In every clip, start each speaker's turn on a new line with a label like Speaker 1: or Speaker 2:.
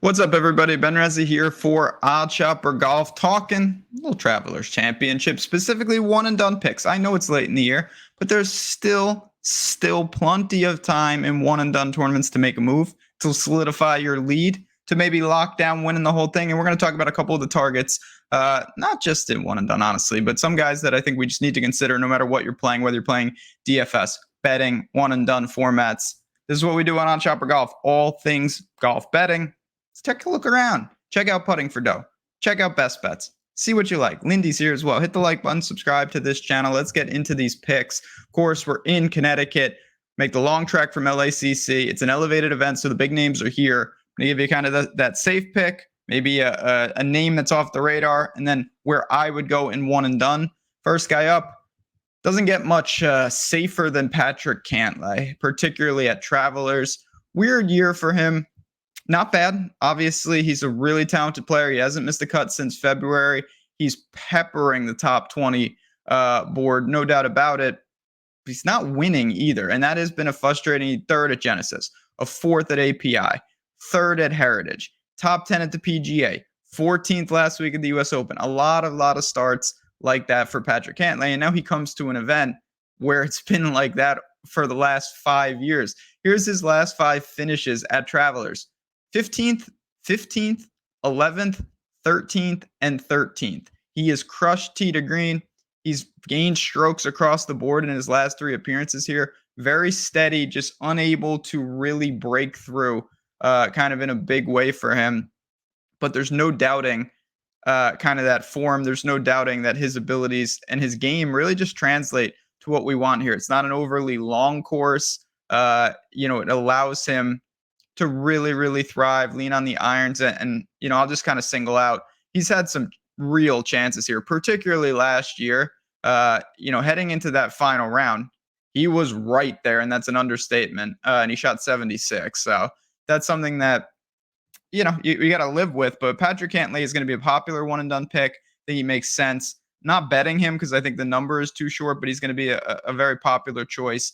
Speaker 1: What's up, everybody? Ben Rasa here for Odd Shopper Golf, talking a little Travelers Championship, specifically one and done picks. I know it's late in the year, but there's still plenty of time in one and done tournaments to make a move, to solidify your lead, to maybe lock down winning the whole thing. And we're going to talk about a couple of the targets, not just in one and done, honestly, but some guys that I think we just need to consider no matter what you're playing, whether you're playing DFS, betting, one and done formats. This is what we do on Odd Shopper Golf, all things golf betting. Let's take a look around. Check out Putting for Dough. Check out Best Bets. See what you like. Lindy's here as well. Hit the like button, subscribe to this channel. Let's get into these picks. Of course, we're in Connecticut. Make the long trek from LACC. It's an elevated event, so the big names are here. I'm going to give you kind of that safe pick, maybe a name that's off the radar, and then where I would go in one and done. First guy up. Doesn't get much safer than Patrick Cantlay, particularly at Travelers. Weird year for him. Not bad. Obviously, he's a really talented player. He hasn't missed a cut since February. He's peppering the top 20 board, no doubt about it. He's not winning either, and that has been a frustrating third at Genesis, a fourth at API, third at Heritage, top 10 at the PGA, 14th last week at the US Open. A lot of starts like that for Patrick Cantlay, and now he comes to an event where it's been like that for the last 5 years. Here's his last 5 finishes at Travelers. 15th, 11th, 13th, and 13th. He has crushed tee to green. He's gained strokes across the board in his last 3 appearances here. Very steady, just unable to really break through kind of in a big way for him. But there's no doubting kind of that form. There's no doubting that his abilities and his game really just translate to what we want here. It's not an overly long course. It allows him to really thrive, lean on the irons, and I'll just kind of single out. He's had some real chances here, particularly last year. Heading into that final round, he was right there, and that's an understatement. And he shot 76, so that's something that you got to live with. But Patrick Cantlay is going to be a popular one and done pick. I think he makes sense. Not betting him because I think the number is too short, but he's going to be a very popular choice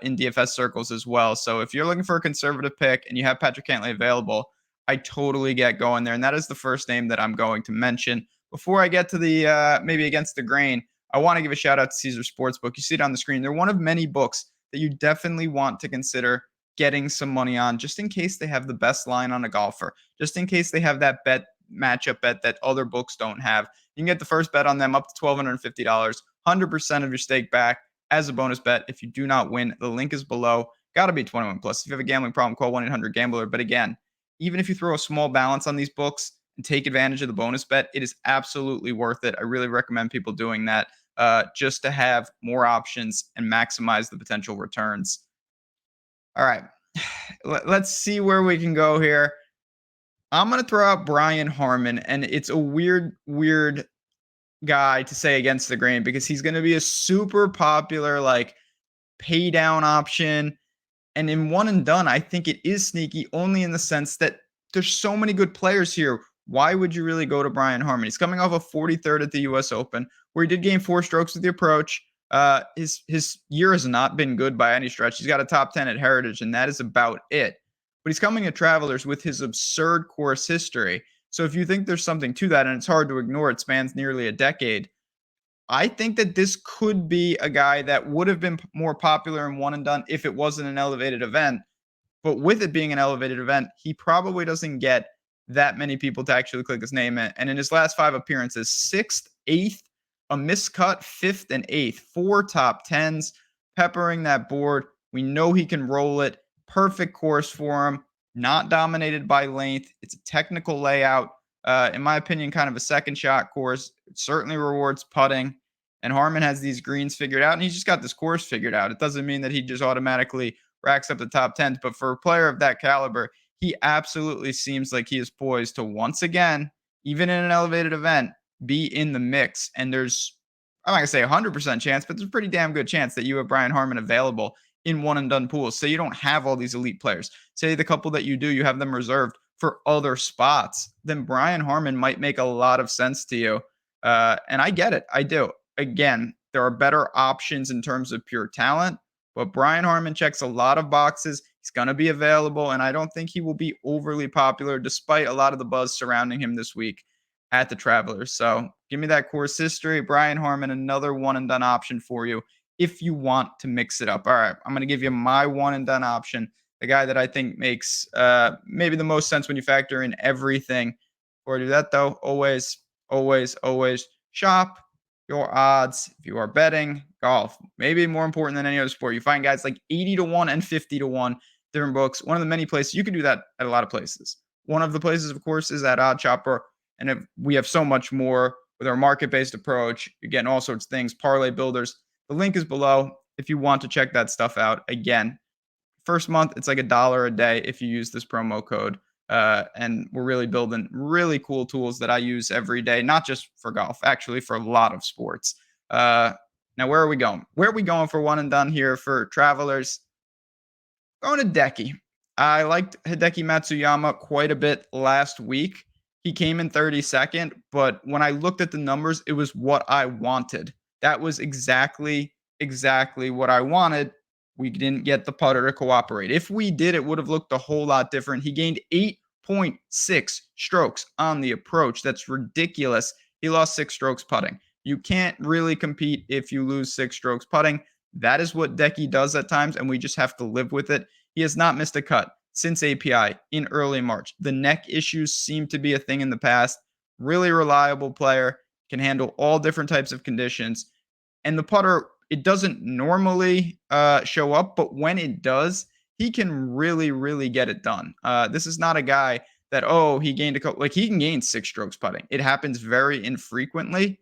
Speaker 1: in DFS circles as well. So if you're looking for a conservative pick and you have Patrick Cantlay available, I totally get going there. And that is the first name that I'm going to mention. Before I get to the maybe against the grain, I want to give a shout out to Caesar Sportsbook. You see it on the screen. They're one of many books that you definitely want to consider getting some money on, just in case they have the best line on a golfer, just in case they have that matchup bet that other books don't have. You can get the first bet on them up to $1,250, 100% of your stake back as a bonus bet if you do not win. The link is below. Got to be 21 plus. If you have a gambling problem, call 1-800-GAMBLER. But again, even if you throw a small balance on these books and take advantage of the bonus bet, it is absolutely worth it. I really recommend people doing that just to have more options and maximize the potential returns. All right, let's see where we can go here. I'm going to throw out Brian Harman, and it's a weird guy to say against the grain because he's going to be a super popular pay down option. And in one and done, I think it is sneaky only in the sense that there's so many good players here. Why would you really go to Brian Harman? He's coming off a 43rd at the US Open where he did gain 4 strokes with the approach. His year has not been good by any stretch. He's got a top 10 at Heritage, and that is about it. But he's coming at Travelers with his absurd course history. So if you think there's something to that, and it's hard to ignore, it spans nearly a decade, I think that this could be a guy that would have been more popular in one and done if it wasn't an elevated event. But with it being an elevated event, he probably doesn't get that many people to actually click his name. And in his last 5 appearances, 6th, 8th, a miscut, 5th and 8th, 4 top 10s, peppering that board. We know he can roll it. Perfect course for him. Not dominated by length. It's a technical layout. In my opinion, kind of a second shot course. It certainly rewards putting. And Harman has these greens figured out, and he's just got this course figured out. It doesn't mean that he just automatically racks up the top 10s, but for a player of that caliber, he absolutely seems like he is poised to once again, even in an elevated event, be in the mix. And there's, I'm not going to say 100% chance, but there's a pretty damn good chance that you have Brian Harman available in one and done pools. So you don't have all these elite players. Say the couple that you do, you have them reserved for other spots. Then Brian Harman might make a lot of sense to you. And I get it. I do. Again, there are better options in terms of pure talent, but Brian Harman checks a lot of boxes. He's going to be available, and I don't think he will be overly popular despite a lot of the buzz surrounding him this week at the Travelers. So give me that course history. Brian Harman, another one and done option for you if you want to mix it up. All right, I'm going to give you my one and done option, the guy that I think makes maybe the most sense when you factor in everything. Before I do that, though, always shop your odds if you are betting golf. Maybe more important than any other sport. You find guys like 80 to 1 and 50 to 1, different books. One of the many places you can do that at a lot of places. One of the places, of course, is at Odd Chopper. And if we have so much more with our market-based approach. You're getting all sorts of things, parlay builders. The link is below if you want to check that stuff out. Again, first month, it's like $1 a day if you use this promo code. And we're really building really cool tools that I use every day, not just for golf, actually for a lot of sports. Now, where are we going? Where are we going for one and done here for Travelers? Going to Hideki. I liked Hideki Matsuyama quite a bit last week. He came in 32nd, but when I looked at the numbers, it was what I wanted. That was exactly what I wanted. We didn't get the putter to cooperate. If we did, it would have looked a whole lot different. He gained 8.6 strokes on the approach. That's ridiculous. He lost 6 strokes putting. You can't really compete if you lose 6 strokes putting. That is what Hideki does at times, and we just have to live with it. He has not missed a cut since API in early March. The neck issues seem to be a thing in the past. Really reliable player, can handle all different types of conditions. And the putter, it doesn't normally show up, but when it does, he can really get it done. This is not a guy that, he gained a couple, like he can gain 6 strokes putting. It happens very infrequently,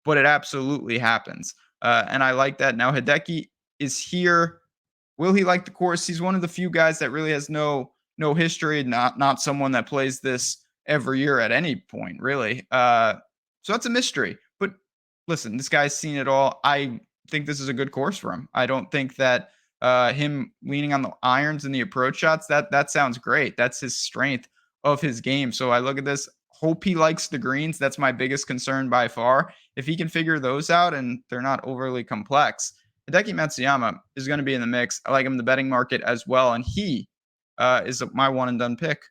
Speaker 1: but it absolutely happens. And I like that. Now, Hideki is here. Will he like the course? He's one of the few guys that really has no history, not someone that plays this every year at any point, really. So that's a mystery. But listen, this guy's seen it all. I think this is a good course for him. I don't think that him leaning on the irons and the approach shots, that sounds great. That's his strength of his game. So I look at this, hope he likes the greens. That's my biggest concern by far. If he can figure those out and they're not overly complex, Hideki Matsuyama is going to be in the mix. I like him in the betting market as well. And he is my one and done pick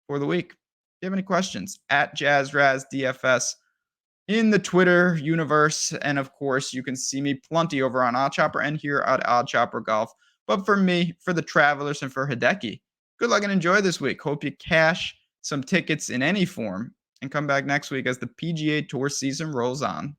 Speaker 1: for the week. If you have any questions, at JazzRazDFS in the Twitter universe. And of course, you can see me plenty over on OddsShopper and here at OddsShopper Golf. But for me, for the Travelers, and for Hideki, good luck and enjoy this week. Hope you cash some tickets in any form and come back next week as the PGA Tour season rolls on.